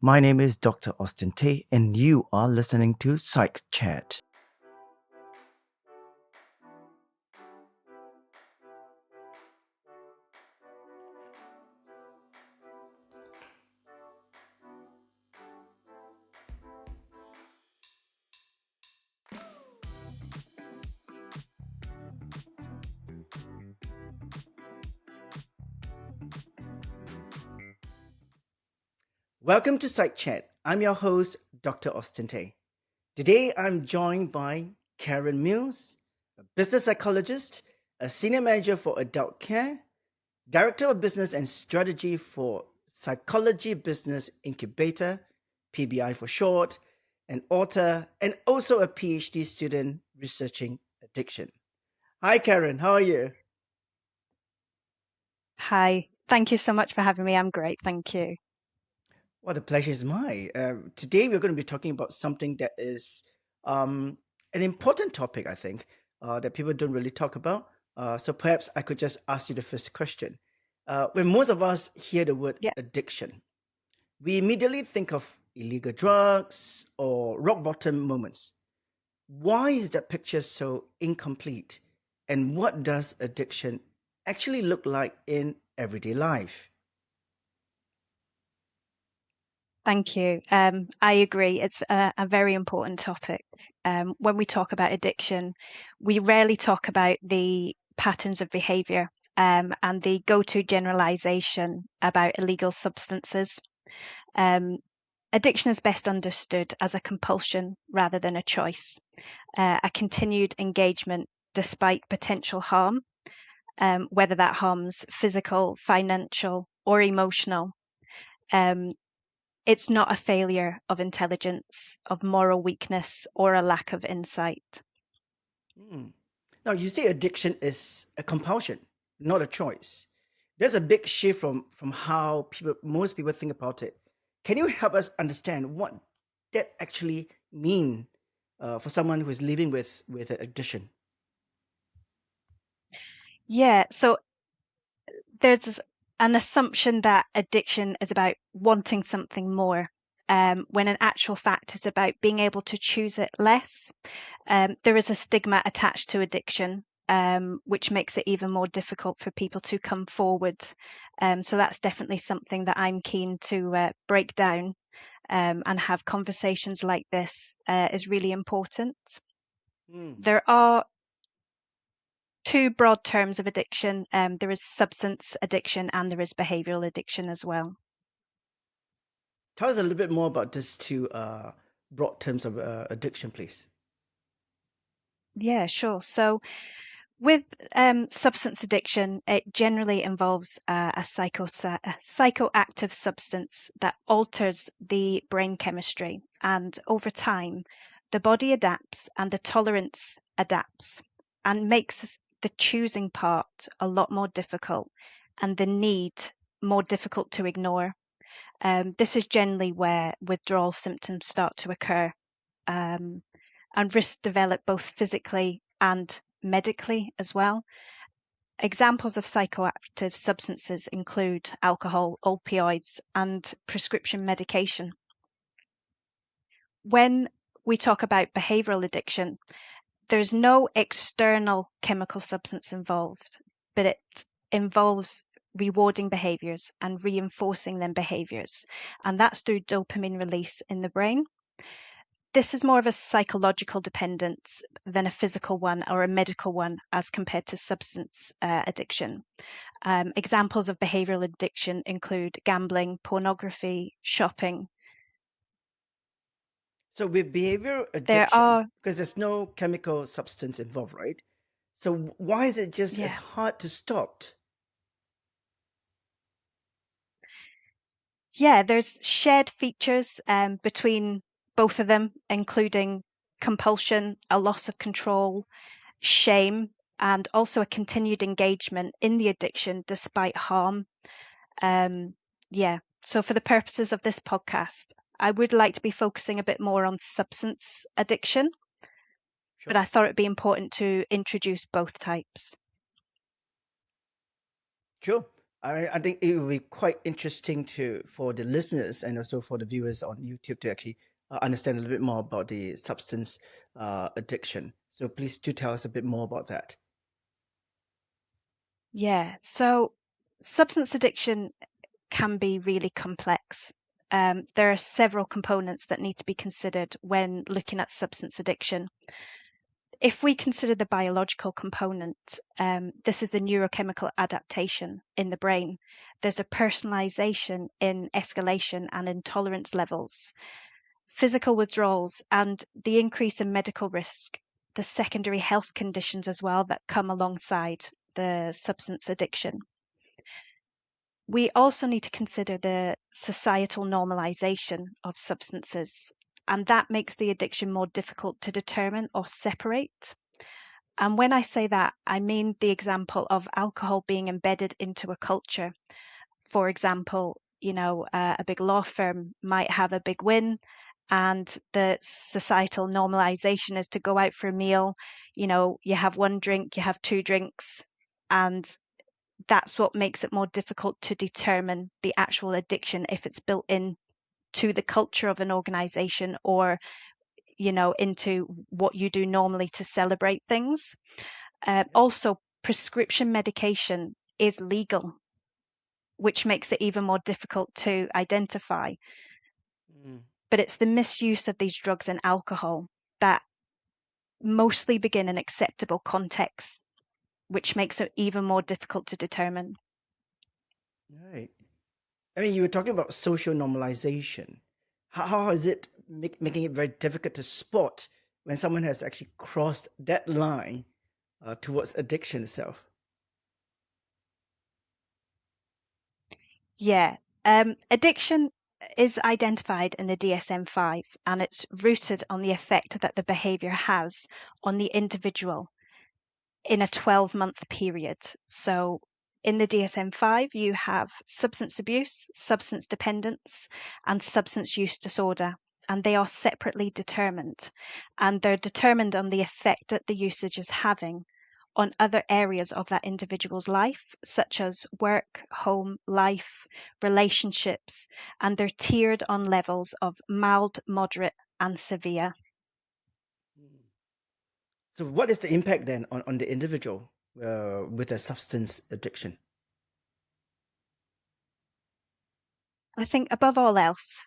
My name is Dr. Austin Tay, and you are listening to PsychChat. Welcome to PsychChat. I'm your host, Dr. Austin Tay. Today, I'm joined by Karen Mills, a business psychologist, a senior manager for adult care, director of business and strategy for Psychology Business Incubator, PBI for short, an author, and also a PhD student researching addiction. Hi, Karen. How are you? Hi, thank you so much for having me. I'm great, thank you. Well, the pleasure is mine. Today, we're going to be talking about something that is an important topic, I think, that people don't really talk about. So perhaps I could just ask you the first question. When most of us hear the word Yeah, addiction, we immediately think of illegal drugs or rock bottom moments. Why is that picture so incomplete? And what does addiction actually look like in everyday life? thank you. I agree. It's a very important topic. When we talk about addiction, we rarely talk about the patterns of behavior and the go-to generalization about illegal substances. Um, Addiction is best understood as a compulsion rather than a choice, a continued engagement despite potential harm, whether that harm's physical, financial, or emotional. Um, it's not a failure of intelligence, of moral weakness, or a lack of insight. Hmm. Now, you say addiction is a compulsion, not a choice. There's a big shift from how most people think about it. Can you help us understand what that actually mean for someone who is living with an addiction? Yeah, so there's an assumption that addiction is about wanting something more, when in actual fact it's about being able to choose it less. There is a stigma attached to addiction, which makes it even more difficult for people to come forward. So that's definitely something that I'm keen to break down, and have conversations like this is really important. Hmm. There are two broad terms of addiction. There is substance addiction and there is behavioural addiction as well. Tell us a little bit more about these two broad terms of addiction, please. Yeah, sure. So with substance addiction, it generally involves a psychoactive substance that alters the brain chemistry, and over time, the body adapts and the tolerance adapts and makes the choosing part a lot more difficult and the need more difficult to ignore. This is generally where withdrawal symptoms start to occur, um, and risks develop both physically and medically as well. Examples of psychoactive substances include alcohol, opioids, and prescription medication. When we talk about behavioral addiction, there's no external chemical substance involved, but it involves rewarding behaviors and reinforcing them behaviors. And that's through dopamine release in the brain. This is more of a psychological dependence than a physical one or a medical one as compared to substance addiction. Examples of behavioral addiction include gambling, pornography, shopping. So with behavioral There addiction, are, because there's no chemical substance involved, right? So why is it just as yeah, hard to stop? there's shared features between both of them, including compulsion, a loss of control, shame, and also a continued engagement in the addiction despite harm. Um, yeah. So for the purposes of this podcast, I would like to be focusing a bit more on substance addiction, but Sure. I thought it'd be important to introduce both types. Sure. I think it will be quite interesting for the listeners and also for the viewers on YouTube to actually understand a little bit more about the substance addiction. So please do tell us a bit more about that. Yeah, so substance addiction can be really complex. There are several components that need to be considered when looking at substance addiction. If we consider the biological component, this is the neurochemical adaptation in the brain. There's a personalization in escalation and intolerance levels, physical withdrawals, and the increase in medical risk, the secondary health conditions as well that come alongside the substance addiction. We also need to consider the societal normalisation of substances, and that makes the addiction more difficult to determine or separate. And when I say that, I mean the example of alcohol being embedded into a culture. For example, a big law firm might have a big win, and the societal normalization is to go out for a meal. You have one drink, you have two drinks, and that's what makes it more difficult to determine the actual addiction if it's built in to the culture of an organization or into what you do normally to celebrate things. Also, prescription medication is legal, which makes it even more difficult to identify. Mm. But it's the misuse of these drugs and alcohol that mostly begin in acceptable contexts, which makes it even more difficult to determine. Right. I mean, you were talking about social normalization. How is it making it very difficult to spot when someone has actually crossed that line towards addiction itself? Yeah. Addiction is identified in the DSM-5, and it's rooted on the effect that the behavior has on the individual in a 12-month period. So in the DSM-5, you have substance abuse, substance dependence, and substance use disorder, and they are separately determined. And they're determined on the effect that the usage is having on other areas of that individual's life, such as work, home, life, relationships, and they're tiered on levels of mild, moderate, and severe. So, what is the impact then on the individual with a substance addiction? I think above all else,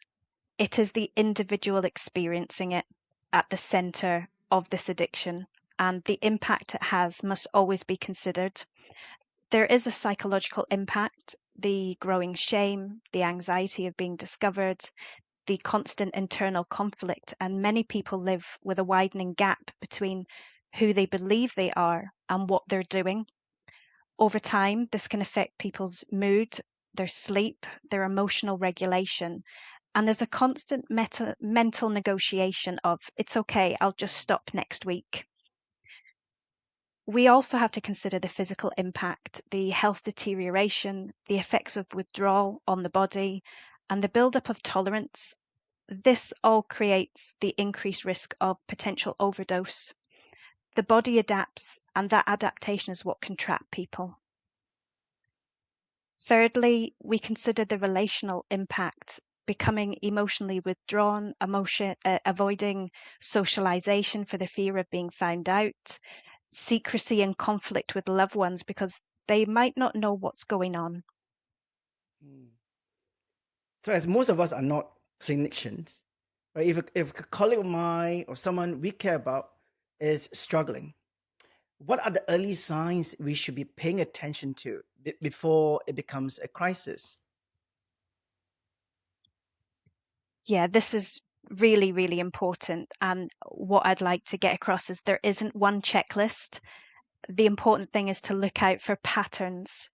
it is the individual experiencing it at the center of this addiction, and the impact it has must always be considered. There is a psychological impact, the growing shame, the anxiety of being discovered, the constant internal conflict, and many people live with a widening gap between who they believe they are and what they're doing. Over time, this can affect people's mood, their sleep, their emotional regulation, and there's a constant mental negotiation of, it's okay, I'll just stop next week. We also have to consider the physical impact, the health deterioration, the effects of withdrawal on the body, and the buildup of tolerance. This all creates the increased risk of potential overdose. The body adapts, and that adaptation is what can trap people. Thirdly, we consider the relational impact, becoming emotionally withdrawn, avoiding socialization for the fear of being found out, secrecy and conflict with loved ones because they might not know what's going on. Mm. So, as most of us are not clinicians, right? If a colleague of mine or someone we care about is struggling, what are the early signs we should be paying attention to before it becomes a crisis? Yeah, this is really, really important. And what I'd like to get across is there isn't one checklist. The important thing is to look out for patterns.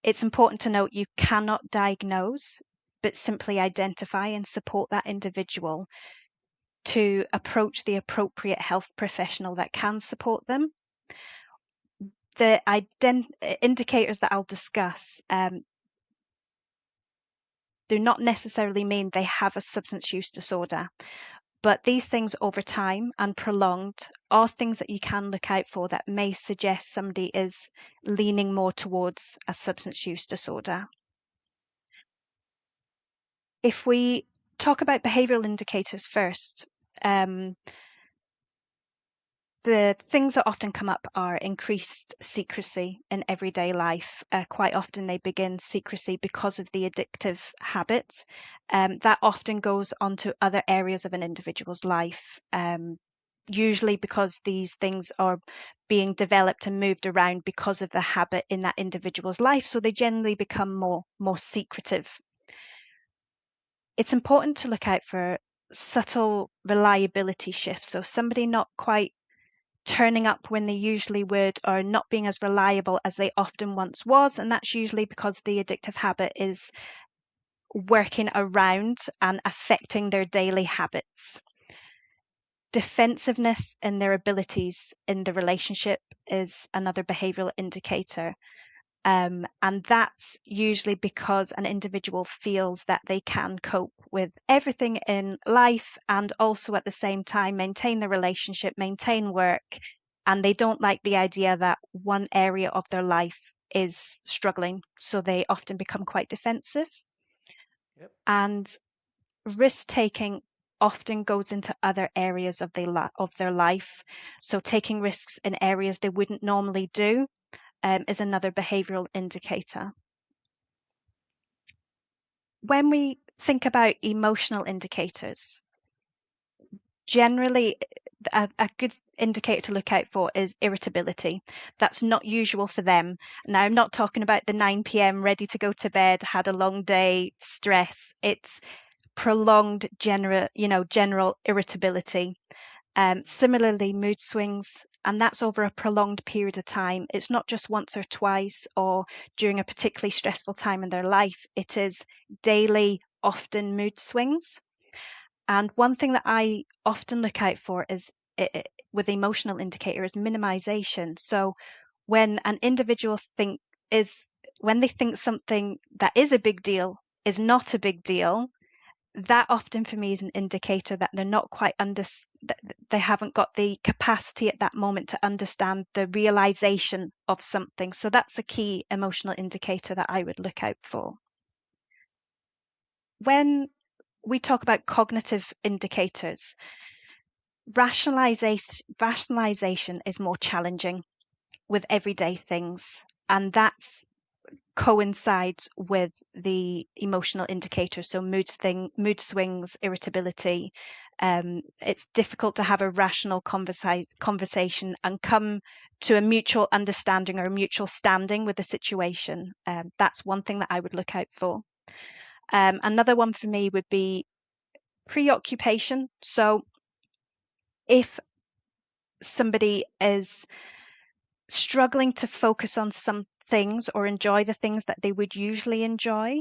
It's important to note you cannot diagnose, but simply identify and support that individual to approach the appropriate health professional that can support them. The indicators that I'll discuss do not necessarily mean they have a substance use disorder, But these things over time and prolonged are things that you can look out for that may suggest somebody is leaning more towards a substance use disorder. If we talk about behavioural indicators first, the things that often come up are increased secrecy in everyday life. Quite often they begin secrecy because of the addictive habit. That often goes on to other areas of an individual's life, usually because these things are being developed and moved around because of the habit in that individual's life. So they generally become more secretive. It's important to look out for subtle reliability shifts. So somebody not quite turning up when they usually would, or not being as reliable as they often once was. And that's usually because the addictive habit is working around and affecting their daily habits. Defensiveness in their abilities in the relationship is another behavioral indicator. And that's usually because an individual feels that they can cope with everything in life and also at the same time maintain the relationship, maintain work, and they don't like the idea that one area of their life is struggling. So they often become quite defensive. Yep. And risk taking often goes into other areas of their life. So taking risks in areas they wouldn't normally do is another behavioral indicator. When we think about emotional indicators, generally a good indicator to look out for is irritability. That's not usual for them. Now, I'm not talking about the 9 p.m. ready to go to bed, had a long day, stress. It's prolonged general irritability. Similarly, mood swings, and that's over a prolonged period of time. It's not just once or twice or during a particularly stressful time in their life. It is daily, often mood swings. And one thing that I often look out for is with the emotional indicator is minimization. So when an individual when they think something that is a big deal is not a big deal, that often for me is an indicator that they're not quite that they haven't got the capacity at that moment to understand the realization of something. So that's a key emotional indicator that I would look out for. When we talk about cognitive indicators, rationalization is more challenging with everyday things, and that's coincides with the emotional indicators. So mood swings, irritability. It's difficult to have a rational conversation and come to a mutual understanding or a mutual standing with the situation. That's one thing that I would look out for. Another one for me would be preoccupation. So if somebody is struggling to focus on some things or enjoy the things that they would usually enjoy,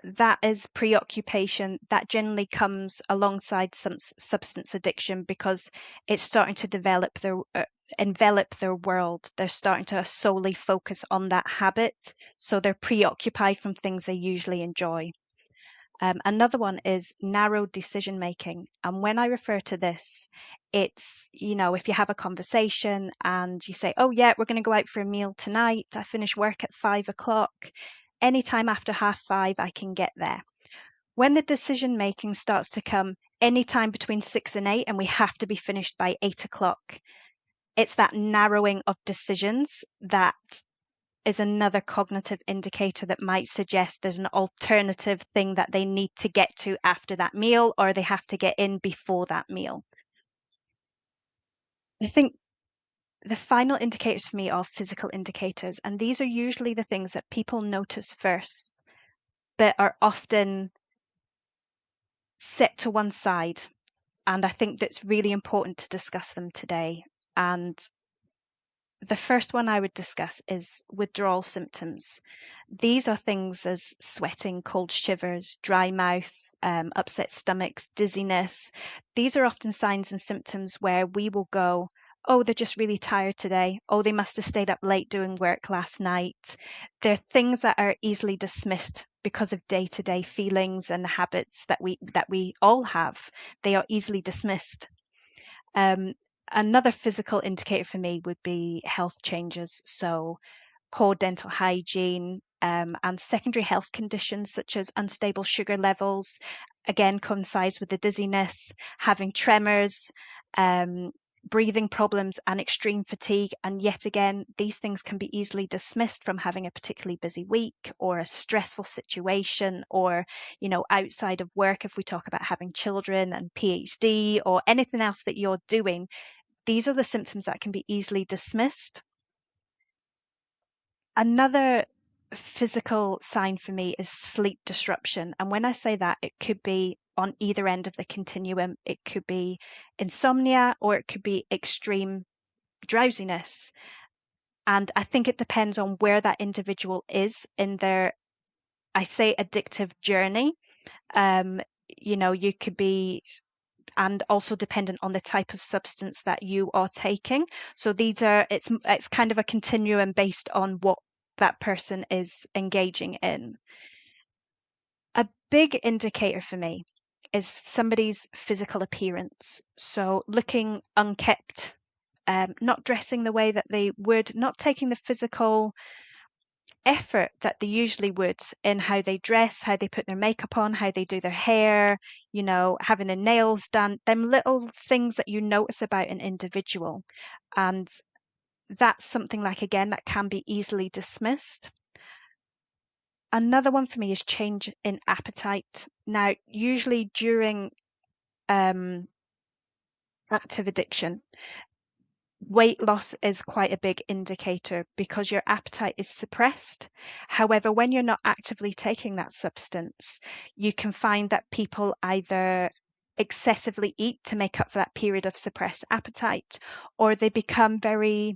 that is preoccupation. That generally comes alongside some substance addiction because it's starting to envelop their world. They're starting to solely focus on that habit, so they're preoccupied from things they usually enjoy. Another one is narrow decision making. And when I refer to this, it's, if you have a conversation and you say, oh, yeah, we're going to go out for a meal tonight. I finish work at 5 o'clock. Anytime after 5:30, I can get there. When the decision making starts to come anytime between 6 and 8, and we have to be finished by 8 o'clock, it's that narrowing of decisions that is another cognitive indicator that might suggest there's an alternative thing that they need to get to after that meal, or they have to get in before that meal. I think the final indicators for me are physical indicators, and these are usually the things that people notice first, but are often set to one side. And I think that's really important to discuss them today. And the first one I would discuss is withdrawal symptoms. These are things as sweating, cold shivers, dry mouth, upset stomachs, dizziness. These are often signs and symptoms where we will go, oh, they're just really tired today. Oh, they must have stayed up late doing work last night. They're things that are easily dismissed because of day-to-day feelings and habits that we all have, they are easily dismissed. Um, Another physical indicator for me would be health changes. So poor dental hygiene, and secondary health conditions such as unstable sugar levels, again, coincides with the dizziness, having tremors, um, breathing problems, and extreme fatigue. And yet again, these things can be easily dismissed from having a particularly busy week or a stressful situation, or, outside of work, if we talk about having children and PhD or anything else that you're doing, these are the symptoms that can be easily dismissed. Another physical sign for me is sleep disruption. And when I say that, it could be on either end of the continuum. It could be insomnia or it could be extreme drowsiness. And I think it depends on where that individual is in their, I say, addictive journey. Um, you could be, and also dependent on the type of substance that you are taking. So it's kind of a continuum based on what that person is engaging in. A big indicator for me is somebody's physical appearance. So looking unkept, not dressing the way that they would, not taking the physical effort that they usually would in how they dress, how they put their makeup on, how they do their hair, having their nails done, them little things that you notice about an individual. And that's something like, again, that can be easily dismissed. Another one for me is change in appetite. Now, usually during active addiction, weight loss is quite a big indicator because your appetite is suppressed. However, when you're not actively taking that substance, you can find that people either excessively eat to make up for that period of suppressed appetite, or they become very,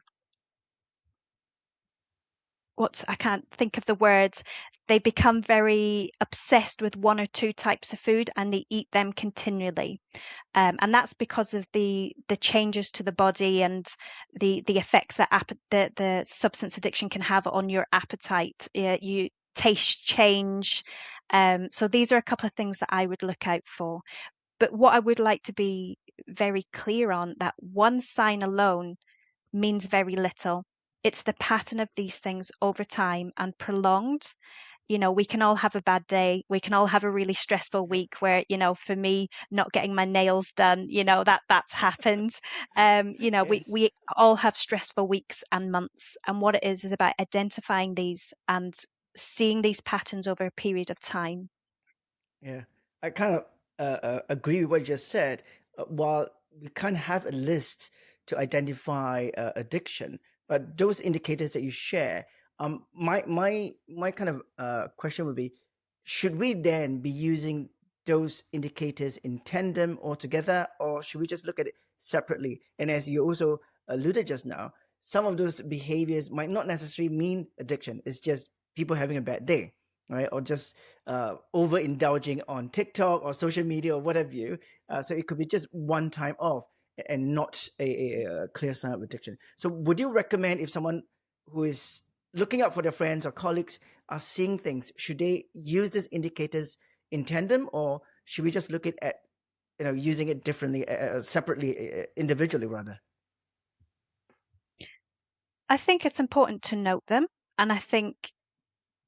I can't think of the words, they become very obsessed with one or two types of food and they eat them continually. And that's because of the changes to the body and the effects that the substance addiction can have on your appetite. You taste change. So these are a couple of things that I would look out for. But what I would like to be very clear on, that one sign alone means very little. It's the pattern of these things over time and prolonged. We can all have a bad day. We can all have a really stressful Yeah. week where, for me, not getting my nails done, that's happened. We, Yes. we all have stressful weeks and months. And what it is about identifying these and seeing these patterns over a period of time. Yeah, I kind of agree with what you just said. While we can't have a list to identify addiction, but those indicators that you share, my kind of question would be: should we then be using those indicators in tandem or together, or should we just look at it separately? And as you also alluded just now, some of those behaviors might not necessarily mean addiction. It's just people having a bad day, right? Or just overindulging on TikTok or social media or whatever you. So it could be just one time off and not a clear sign of addiction. So would you recommend, if someone who is looking out for their friends or colleagues are seeing things, should they use these indicators in tandem, or should we just look at using it differently, separately, individually rather? I think it's important to note them. And I think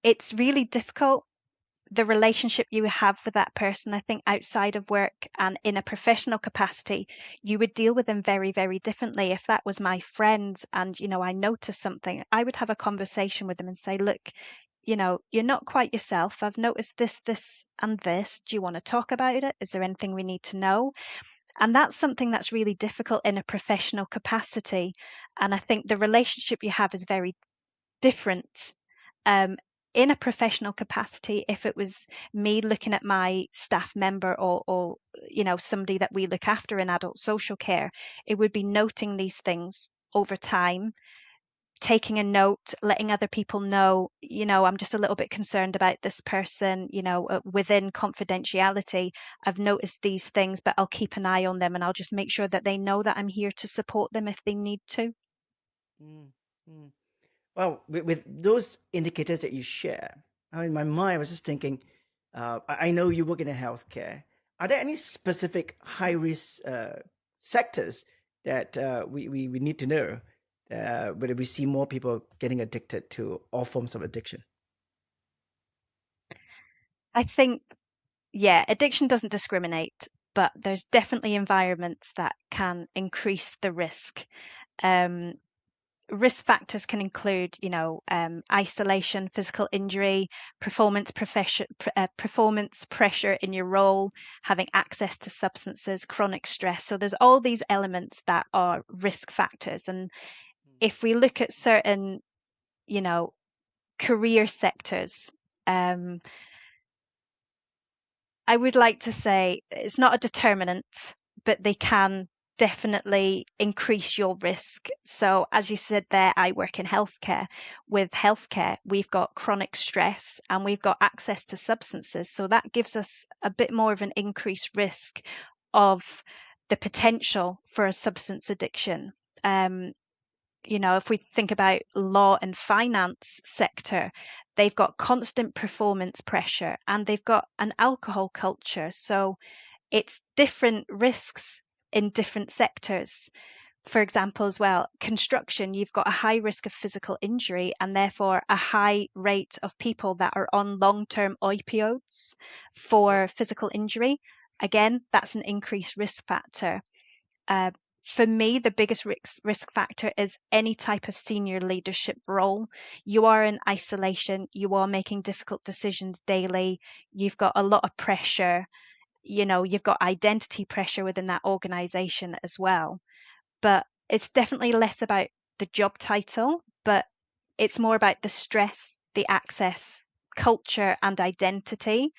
it's really difficult, the relationship you have with that person. I think outside of work and in a professional capacity, you would deal with them very, very differently. If that was my friend and, I noticed something, I would have a conversation with them and say, look, you're not quite yourself. I've noticed this, this, and this. Do you want to talk about it? Is there anything we need to know? And that's something that's really difficult in a professional capacity. And I think the relationship you have is very different. Um, in a professional capacity, if it was me looking at my staff member or somebody that we look after in adult social care, it would be noting these things over time, taking a note, letting other people know, I'm just a little bit concerned about this person, within confidentiality. I've noticed these things, but I'll keep an eye on them and I'll just make sure that they know that I'm here to support them if they need to. Mm, mm. Well, with those indicators that you share, In my mind, I was just thinking, I know you work in healthcare. Are there any specific high risk sectors that we need to know whether we see more people getting addicted to all forms of addiction? I think, yeah, addiction doesn't discriminate, but there's definitely environments that can increase the risk. Um, Risk factors can include, isolation, physical injury, performance pressure in your role, having access to substances, chronic stress. So there's all these elements that are risk factors. And if we look at certain, you know, career sectors, um, I would like to say it's not a determinant, but they can definitely increase your risk. So, as you said there, I work in healthcare. With healthcare, we've got chronic stress and we've got access to substances. So, that gives us a bit more of an increased risk of the potential for a substance addiction. Um, if we think about law and finance sector, they've got constant performance pressure and they've got an alcohol culture. So it's different risks in different sectors. For example, as well, construction, you've got a high risk of physical injury and therefore a high rate of people that are on long-term opioids Yep. for physical injury. Again, that's an increased risk factor. Uh, for me, the biggest risk factor is any type of senior leadership role. You are in isolation, you are making difficult decisions daily, you've got a lot of pressure, you've got identity pressure within that organization as well. But it's definitely less about the job title, but it's more about the stress, the access, culture, and identity.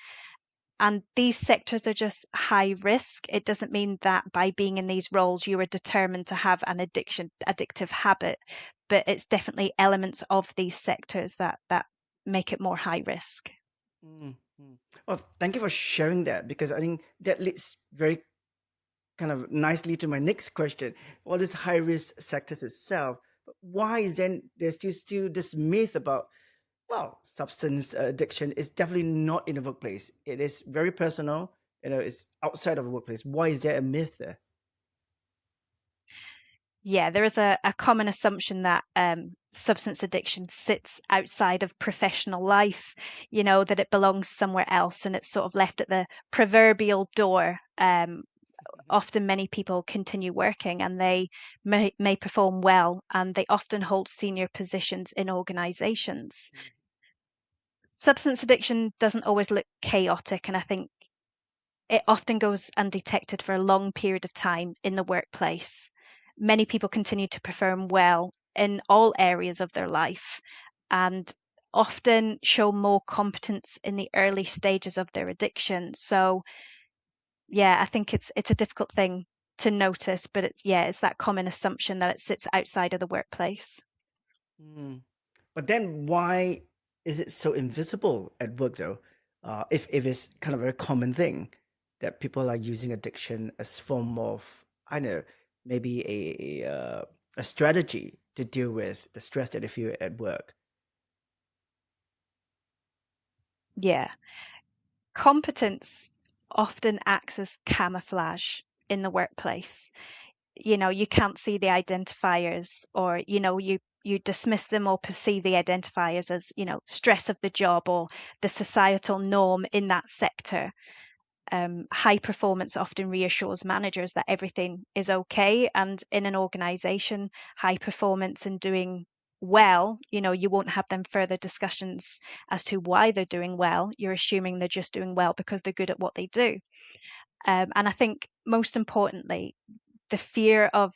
And these sectors are just high risk. It doesn't mean that by being in these roles, you are determined to have an addictive habit, but it's definitely elements of these sectors that make it more high risk. Mm, mm. Well, thank you for sharing that because I think that leads very kind of nicely to my next question. What is high risk sectors itself? Why is then there's still this myth about substance addiction is definitely not in the workplace. It is very personal. It's outside of the workplace. Why is there a myth there? Yeah, there is a common assumption that substance addiction sits outside of professional life, that it belongs somewhere else and it's sort of left at the proverbial door. Often many people continue working and they may perform well and they often hold senior positions in organizations. Substance addiction doesn't always look chaotic, and I think it often goes undetected for a long period of time in the workplace. Many people continue to perform well in all areas of their life and often show more competence in the early stages of their addiction. So yeah, I think it's a difficult thing to notice, but it's that common assumption that it sits outside of the workplace. Mm. But then why is it so invisible at work though? If it's kind of a common thing that people are using addiction as form of, I don't know, maybe a strategy to deal with the stress that they feel at work. Yeah. Competence often acts as camouflage in the workplace. You can't see the identifiers, or you dismiss them or perceive the identifiers as stress of the job or the societal norm in that sector. High performance often reassures managers that everything is okay, and in an organization, high performance and doing well, you won't have them further discussions as to why they're doing well. You're assuming they're just doing well because they're good at what they do. And I think most importantly, the fear of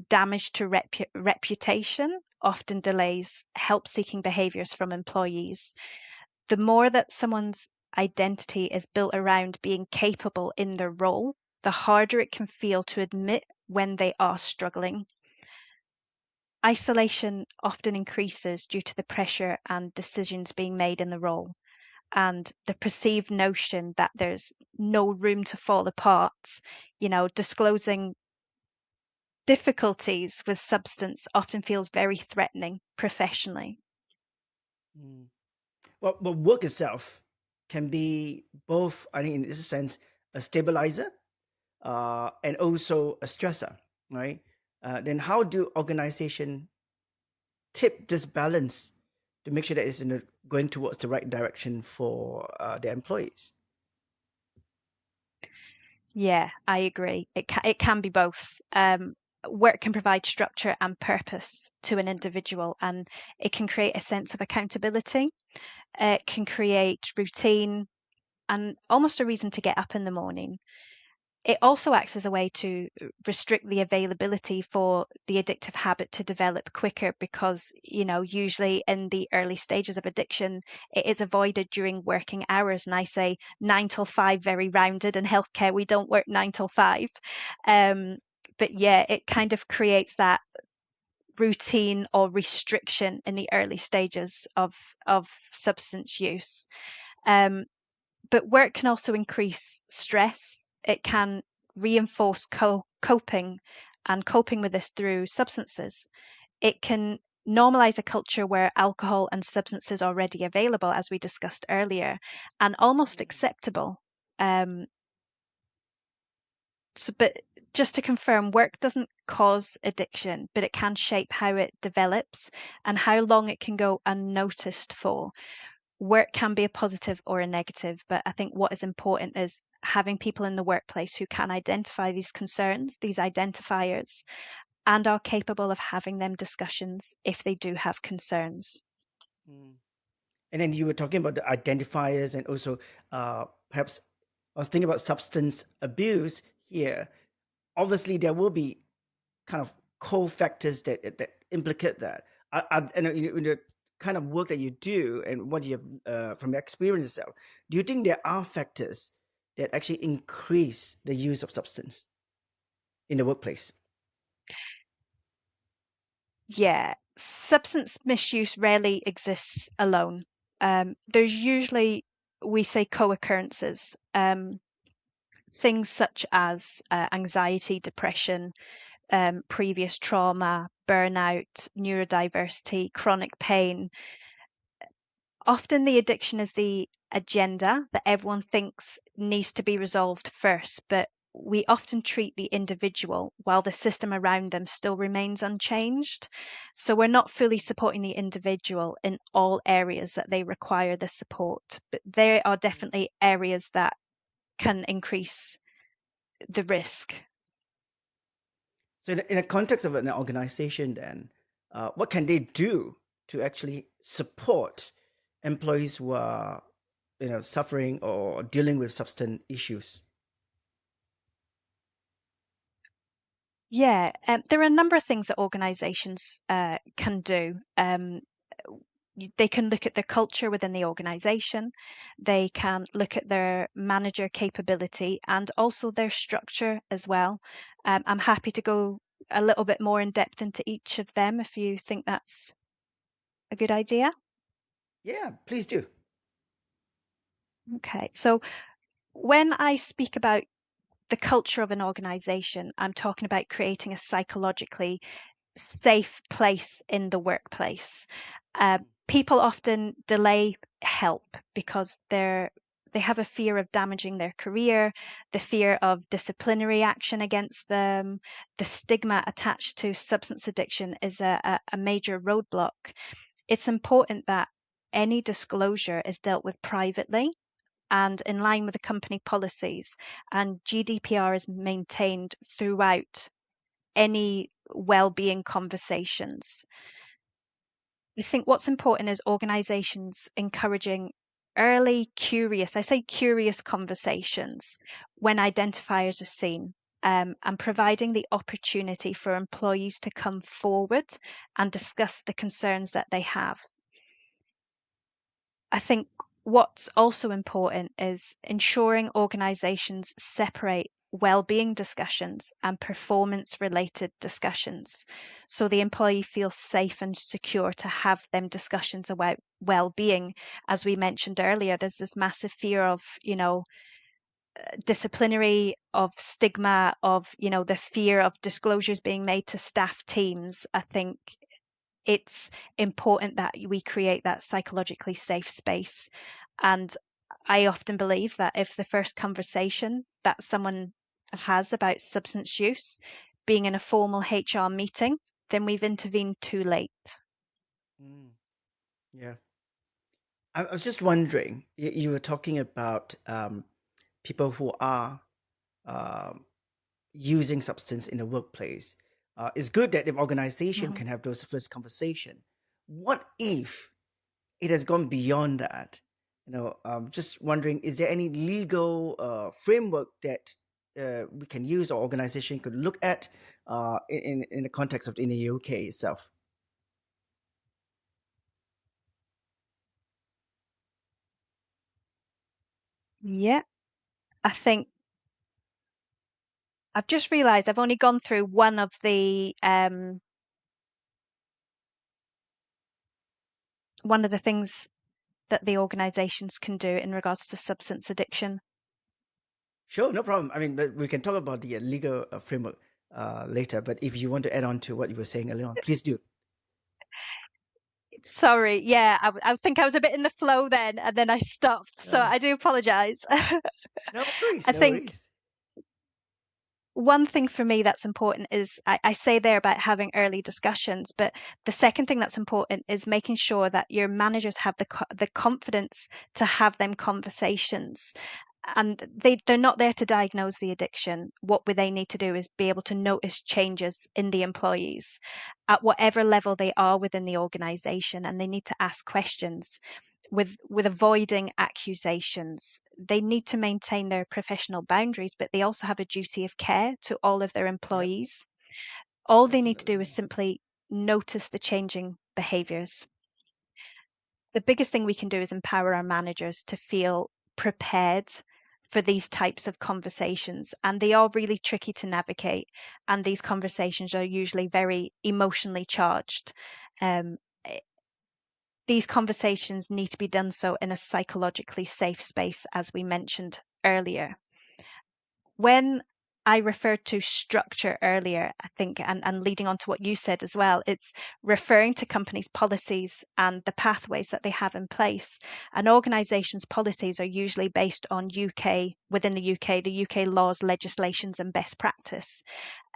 damage to reputation often delays help seeking behaviors from employees. The more that someone's identity is built around being capable in their role, the harder it can feel to admit when they are struggling. Isolation often increases due to the pressure and decisions being made in the role, and the perceived notion that there's no room to fall apart. Disclosing difficulties with substance often feels very threatening professionally. Mm. Well, work itself can be both, I think, in this sense, a stabilizer and also a stressor, right? Then how do organization tip this balance to make sure that it's going towards the right direction for their employees? Yeah, I agree. It can be both. Work can provide structure and purpose to an individual, and it can create a sense of accountability. It can create routine and almost a reason to get up in the morning. It also acts as a way to restrict the availability for the addictive habit to develop quicker because, usually in the early stages of addiction, it is avoided during working hours. And I say 9 till 5, very rounded. In healthcare, we don't work 9 till 5. Um, but yeah, it kind of creates that routine or restriction in the early stages of substance use. Um, but work can also increase stress. It can reinforce coping and coping with this through substances. It can normalize a culture where alcohol and substances are already available, as we discussed earlier, and almost acceptable. Um, but just to confirm, work doesn't cause addiction, but it can shape how it develops and how long it can go unnoticed for. Work can be a positive or a negative, but I think what is important is having people in the workplace who can identify these concerns, these identifiers, and are capable of having them discussions if they do have concerns. Mm. And then you were talking about the identifiers and also perhaps I was thinking about substance abuse here. Obviously, there will be kind of co-factors that implicate that. And in the kind of work that you do and what you have from your experience itself, do you think there are factors that actually increase the use of substance in the workplace? Yeah, substance misuse rarely exists alone. There's usually, we say, co occurrences. Things such as anxiety, depression, previous trauma, burnout, neurodiversity, chronic pain. Often the addiction is the agenda that everyone thinks needs to be resolved first, but we often treat the individual while the system around them still remains unchanged. So we're not fully supporting the individual in all areas that they require the support, but there are Mm. definitely areas that can increase the risk. So, in the context of an organization, then, what can they do to actually support employees who are, suffering or dealing with substance issues? Yeah, there are a number of things that organizations can do. They can look at the culture within the organization, they can look at their manager capability and also their structure as well. I'm happy to go a little bit more in depth into each of them if you think that's a good idea. Yeah, please do. Okay, so when I speak about the culture of an organization, I'm talking about creating a psychologically safe place in the workplace. Uh, Mm. People often delay help because they have a fear of damaging their career, the fear of disciplinary action against them. The stigma attached to substance addiction is a major roadblock. It's important that any disclosure is dealt with privately and in line with the company policies, and GDPR is maintained throughout any well-being conversations. I think what's important is organizations encouraging early I say curious conversations when identifiers are seen, and providing the opportunity for employees to come forward and discuss the concerns that they have. I think what's also important is ensuring organizations separate well-being discussions and performance-related discussions so the employee feels safe and secure to have them discussions about well-being. As we mentioned earlier, there's this massive fear of, disciplinary, of stigma, of, the fear of disclosures being made to staff teams. I think it's important that we create that psychologically safe space. And I often believe that if the first conversation that someone has about substance use being in a formal HR meeting, then we've intervened too late. Mm, yeah. I was just wondering, you were talking about people who are um, using substance in the workplace. It's good that if organization Mhm. can have those first conversation. What if it has gone beyond that? Just wondering, is there any legal framework that we can use or organization could look at in the context of in the UK itself? Yeah, I think I've just realised I've only gone through one of the things that the organisations can do in regards to substance addiction. Sure, no problem. I mean, but we can talk about the legal framework later. But if you want to add on to what you were saying earlier on, please do. Sorry, yeah, I think I was a bit in the flow then, and then I stopped. So Uh, I do apologise. no worries, I no think worries. one thing for me that's important is I say there about having early discussions, but the second thing that's important is making sure that your managers have the confidence to have them conversations. And they're not there to diagnose the addiction. What they need to do is be able to notice changes in the employees at whatever level they are within the organization, and they need to ask questions with avoiding accusations. They need to maintain their professional boundaries, but they also have a duty of care to all of their Yep, employees. All they need to do is definitely. simply notice the changing behaviors. The biggest thing we can do is empower our managers to feel prepared for these types of conversations. And they are really tricky to navigate. And these conversations are usually very emotionally charged. Um, these conversations need to be done so in a psychologically safe space, as we mentioned earlier. When I referred to structure earlier, I think, and leading on to what you said as well, it's referring to companies' policies and the pathways that they have in place. An organisation's policies are usually based on within the UK laws, legislations, and best practice.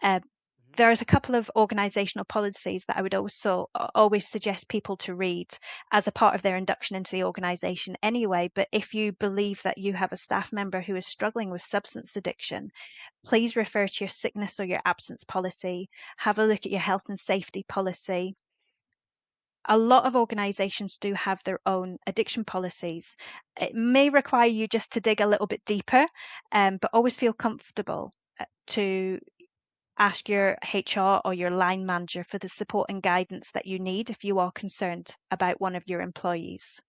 Uh, Mhm. there's a couple of organisational policies that I would also always suggest people to read as a part of their induction into the organisation anyway. But if you believe that you have a staff member who is struggling with substance addiction, please refer to your sickness or your absence policy. Have a look at your health and safety policy. A lot of organisations do have their own addiction policies. It may require you just to dig a little bit deeper, but always feel comfortable to ask your HR or your line manager for the support and guidance that you need if you are concerned about one of your employees.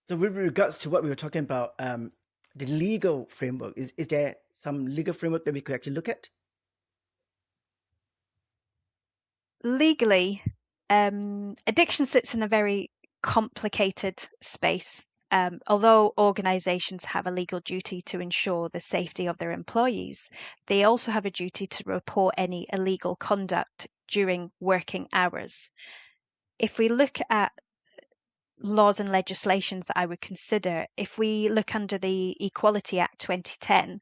So, with regards to what we were talking about, the legal framework, is there some legal framework that we could actually look at? Legally, addiction sits in a very complicated space. Although organisations have a legal duty to ensure the safety of their employees, they also have a duty to report any illegal conduct during working hours. If we look at laws and legislations that I would consider, if we look under the Equality Act 2010,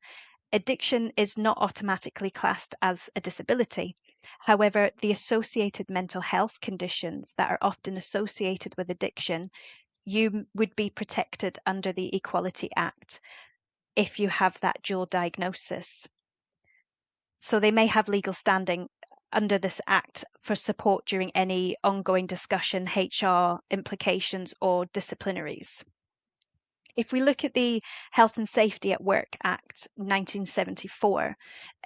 addiction is not automatically classed as a disability. However, the associated mental health conditions that are often associated with addiction, you would be protected under the Equality Act if you have that dual diagnosis. So they may have legal standing under this act for support during any ongoing discussion, HR implications, or disciplinaries. If we look at the Health and Safety at Work Act 1974,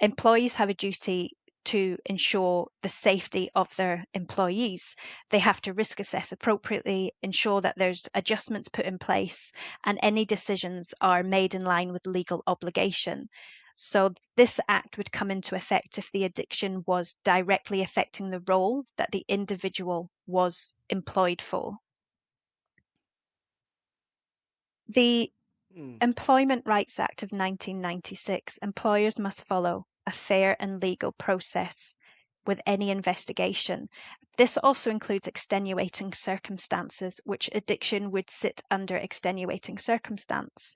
employees have a duty to ensure the safety of their employees. They have to risk assess appropriately, ensure that there's adjustments put in place, and any decisions are made in line with legal obligation. So this act would come into effect if the addiction was directly affecting the role that the individual was employed for. The Hmm. Employment Rights Act of 1996, employers must follow a fair and legal process with any investigation. This also includes extenuating circumstances, which addiction would sit under extenuating circumstance.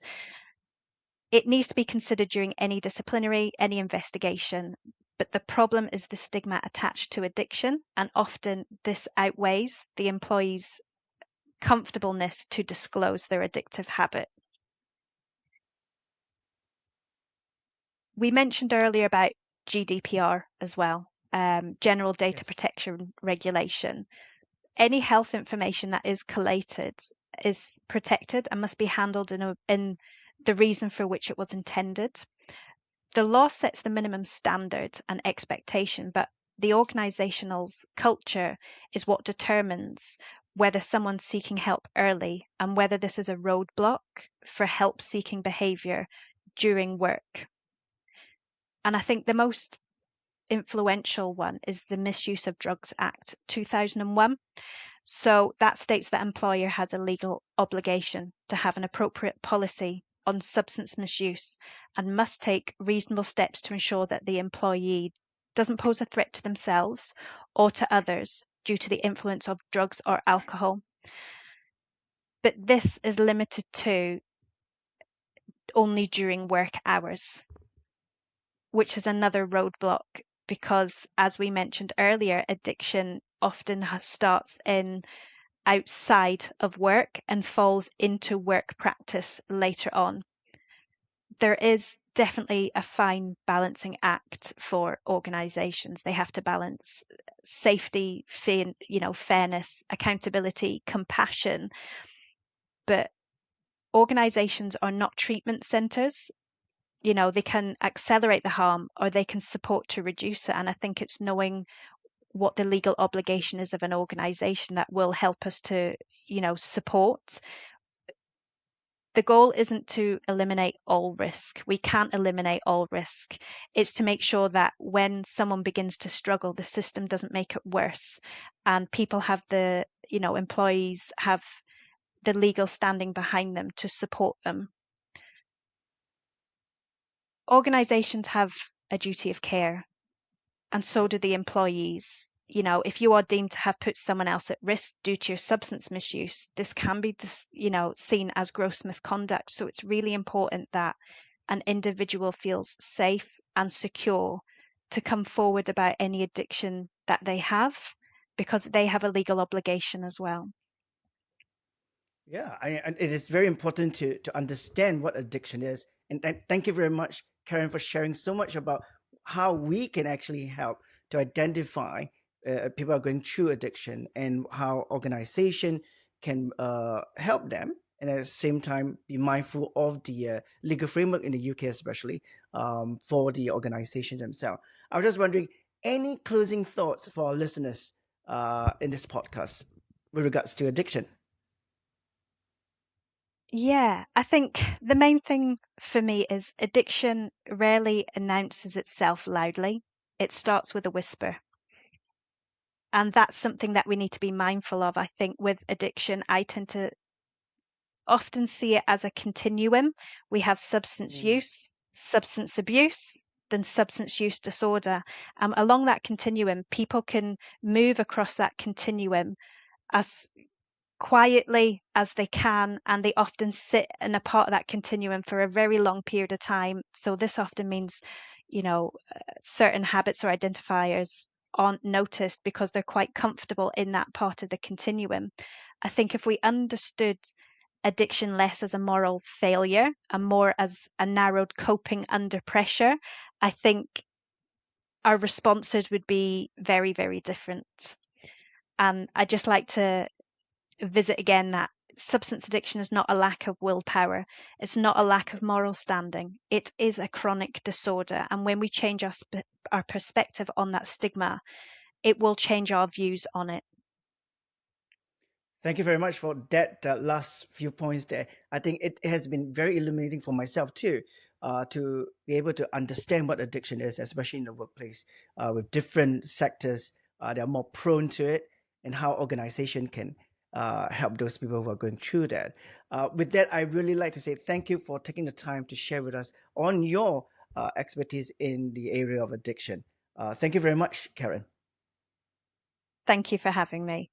It needs to be considered during any disciplinary, any investigation. But the problem is the stigma attached to addiction, and often this outweighs the employee's comfortableness to disclose their addictive habit. We mentioned earlier about GDPR as well, General Data Yes. Protection Regulation. Any health information that is collated is protected and must be handled in the reason for which it was intended. The law sets the minimum standard and expectation, but the organisational's culture is what determines whether someone's seeking help early and whether this is a roadblock for help seeking behaviour during work. And I think the most influential one is the Misuse of Drugs Act 2001. So that states that employer has a legal obligation to have an appropriate policy on substance misuse and must take reasonable steps to ensure that the employee doesn't pose a threat to themselves or to others due to the influence of drugs or alcohol. But this is limited to only during work hours, which is another roadblock because, as we mentioned earlier, addiction often starts in outside of work and falls into work practice later on. There is definitely a fine balancing act for organizations. They have to balance safety, fairness, accountability, compassion. But organizations are not treatment centers. They can accelerate the harm or they can support to reduce it. And I think it's knowing what the legal obligation is of an organization that will help us to, support. The goal isn't to eliminate all risk. We can't eliminate all risk. It's to make sure that when someone begins to struggle, the system doesn't make it worse. And people have employees have the legal standing behind them to support them. Organizations have a duty of care, and so do the employees. If you are deemed to have put someone else at risk due to your substance misuse, this can be seen as gross misconduct. So it's really important that an individual feels safe and secure to come forward about any addiction that they have, because they have a legal obligation as well. Yeah, and it is very important to understand what addiction is. And thank you very much, Karen, for sharing so much about how we can actually help to identify people are going through addiction and how organization can help them. And at the same time, be mindful of the legal framework in the UK, especially for the organizations themselves. I was just wondering, any closing thoughts for our listeners in this podcast with regards to addiction? Yeah, I think the main thing for me is addiction rarely announces itself loudly. It starts with a whisper. And that's something that we need to be mindful of. I think with addiction, I tend to often see it as a continuum. We have substance Mm. use, substance abuse, then substance use disorder. Along that continuum, people can move across that continuum as quietly as they can, and they often sit in a part of that continuum for a very long period of time. So this often means, certain habits or identifiers aren't noticed because they're quite comfortable in that part of the continuum. I think if we understood addiction less as a moral failure and more as a narrowed coping under pressure, I think our responses would be very, very different. And I'd just like to visit again that substance addiction is not a lack of willpower. It's not a lack of moral standing. It is a chronic disorder. And when we change our perspective on that stigma, it will change our views on it. Thank you very much for that last few points there. I think it has been very illuminating for myself too, to be able to understand what addiction is, especially in the workplace, with different sectors that are more prone to it, and how organization can help those people who are going through that. With that, I really like to say thank you for taking the time to share with us on your expertise in the area of addiction. Thank you very much, Karen. Thank you for having me.